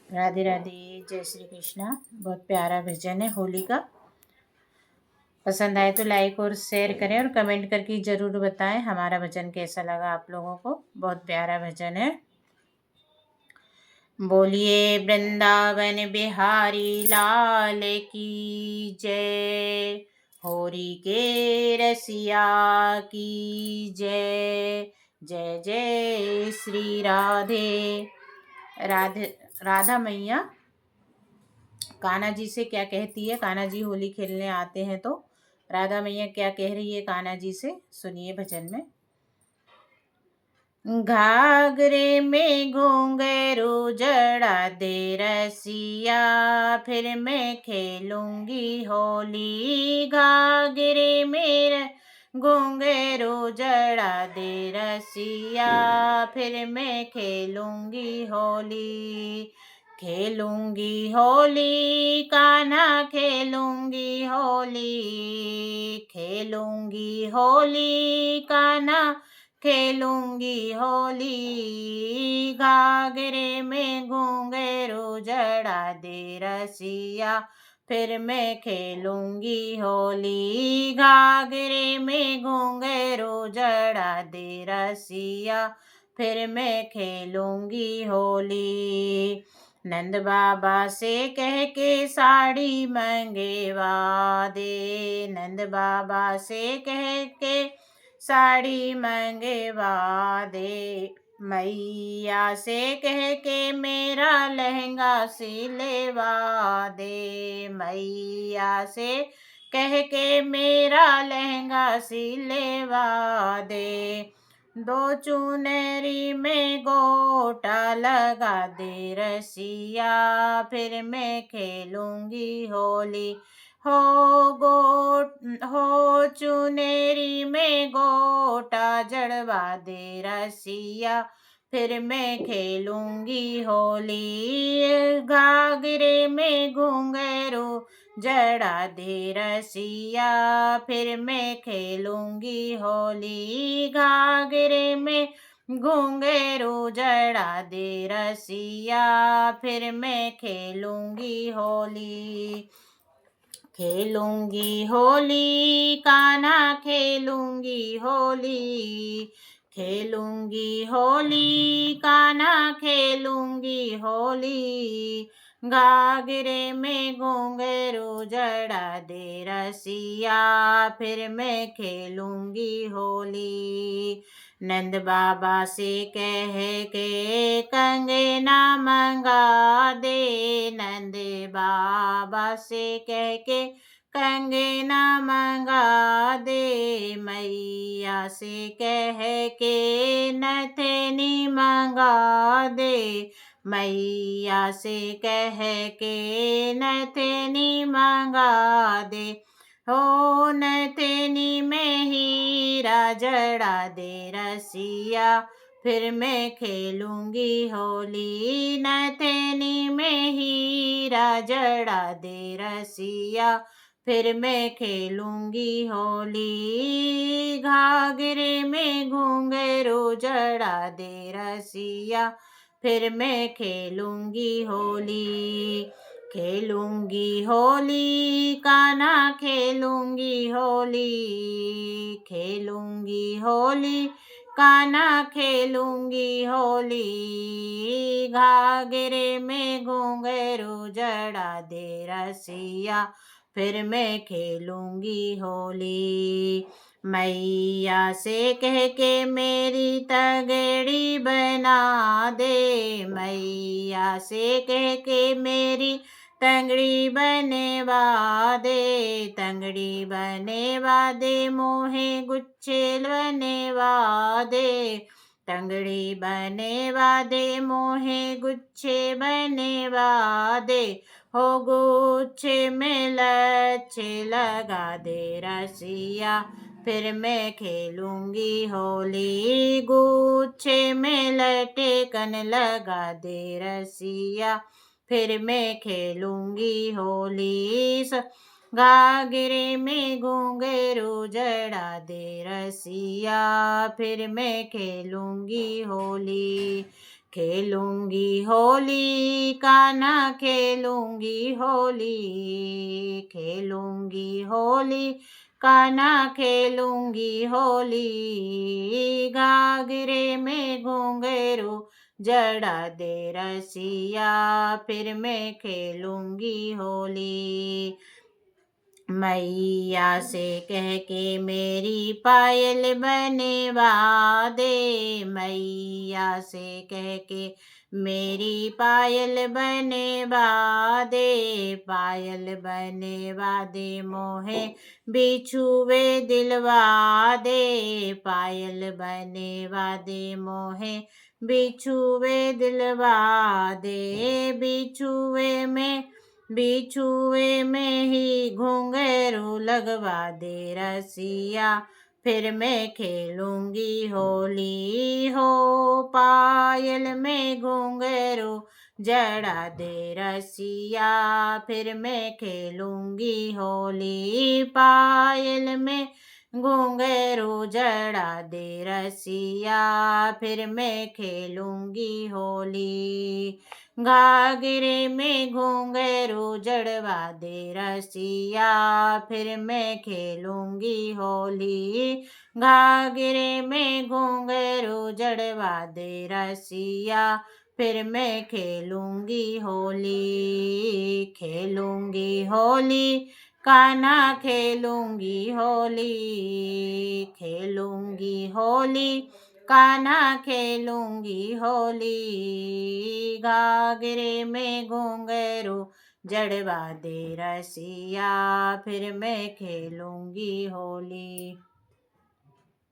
राधे राधे, जय श्री कृष्णा। बहुत प्यारा भजन है होली का। पसंद आए तो लाइक और शेयर करें और कमेंट करके ज़रूर बताएं हमारा भजन कैसा लगा आप लोगों को। बहुत प्यारा भजन है। बोलिए वृंदावन बिहारी लाल की जय, होरी के रसिया की जय। जय जय श्री राधे। राधा मैया कान्हा जी से क्या कहती है। कान्हा जी होली खेलने आते हैं तो राधा मैया क्या कह रही है कान्हा जी से, सुनिए भजन में। घाघरे में घुंघरू जड़ा दे रसिया, फिर मैं खेलूंगी होली। घाघरे में घुंघरू जड़ा दे रसिया, फिर मैं खेलूंगी होली। खेलूंगी होली कान्हा, खेलूंगी होली। खेलूंगी होली कान्हा, खेलूंगी होली। घाघरे में घुंघरू जड़ा दे रसिया, फिर मैं खेलूंगी होली। घाघरे में घुंघरू जड़ा दे रसिया, फिर मैं खेलूंगी होली। नंद बाबा से कह के साड़ी मंगवा दे, नंद बाबा से कह के साड़ी मंगवा दे। मैया से कह के मेरा लहंगा सिलवा दे, मैया से कह के मेरा लहंगा सिलवा दे। दो चुनरी में गोटा लगा दे रसिया, फिर मैं खेलूंगी होली। हो चुनेरी में गोटा जड़वा दे रसिया, फिर मैं खेलूंगी होली। घाघरे में घुंघरू जड़ा दे रसिया, फिर मैं खेलूंगी होली। घाघरे में घुंघरू जड़ा दे रसिया, फिर मैं खेलूंगी होली। खेलूंगी होली कान्हा, खेलूंगी होली। खेलूंगी होली कान्हा, खेलूंगी होली। घाघरे में घुंघरू जड़ा दे रसिया, फिर मैं खेलूंगी होली। नंद बाबा से कह के कंगना मंगा दे, नंद बाबा से कह के कंगना मंगा दे। मैया से कह के नथनी मंगा दे, मैया से कह के नथनी मंगा दे। हो नथनी में हीरा जड़ा दे रसिया, फिर मैं खेलूंगी होली। नथनी में हीरा जड़ा दे रसिया, फिर मैं खेलूंगी होली। घाघरे में घुंघरू जड़ा दे रसिया, फिर मैं खेलूंगी होली। खेलूंगी होली कान्हा, खेलूंगी होली। खेलूंगी होली कान्हा, खेलूंगी होली। घाघरे में घुंघरू जड़ा दे रसिया, फिर मैं खेलूंगी होली। मैया से कह के मेरी तगड़ी बना दे, मैया से कह के मेरी तंगड़ी बनवा दे। तंगड़ी बनवा दे मोहे गुच्छे बनवा दे, तंगड़ी बनवा दे मोहे गुच्छे बनवा दे। हो गुच्छे में लच्छे लगा दे रसिया, फिर मैं खेलूंगी होली। गुच्छे में लटकन लगा दे रसिया, फिर मैं खेलूंगी होली। घाघरे में घुंघरू जड़ा दे रसिया, फिर मैं खेलूंगी होली। खेलूंगी होली कान्हा खेलूंगी होली, खेलूंगी होली कान्हा खेलूंगी होली। घाघरे में घुंघरू जड़ा दे रसिया, फिर मैं खेलूंगी होली। मैया से कह के मेरी पायल बनवा दे, मैया से कह के मेरी पायल बनवा दे, पायल बनवा दे मोहे बिछुए दिलवा दे, पायल बनवा दे मोहे बिछुए दिलवा दे। बिछुए में ही घुंघरू लगवा दे रसिया, फिर मैं खेलूंगी होली हो। पायल में घुंघरू जड़ा दे रसिया, फिर मैं खेलूंगी होली। पायल में घुंघरू जड़ा दे रसिया, फिर मैं खेलूंगी होली। घाघरे में घुंघरू जड़वा दे रसिया, फिर मैं खेलूंगी होली। घाघरे में घुंघरू जड़वा दे रसिया, फिर मैं खेलूंगी होली। खेलूंगी होली कान्हा खेलूंगी होली, खेलूंगी होली कान्हा खेलूंगी होली। घाघरे में घुंघरू जड़वा दे रसिया, फिर मैं खेलूंगी होली।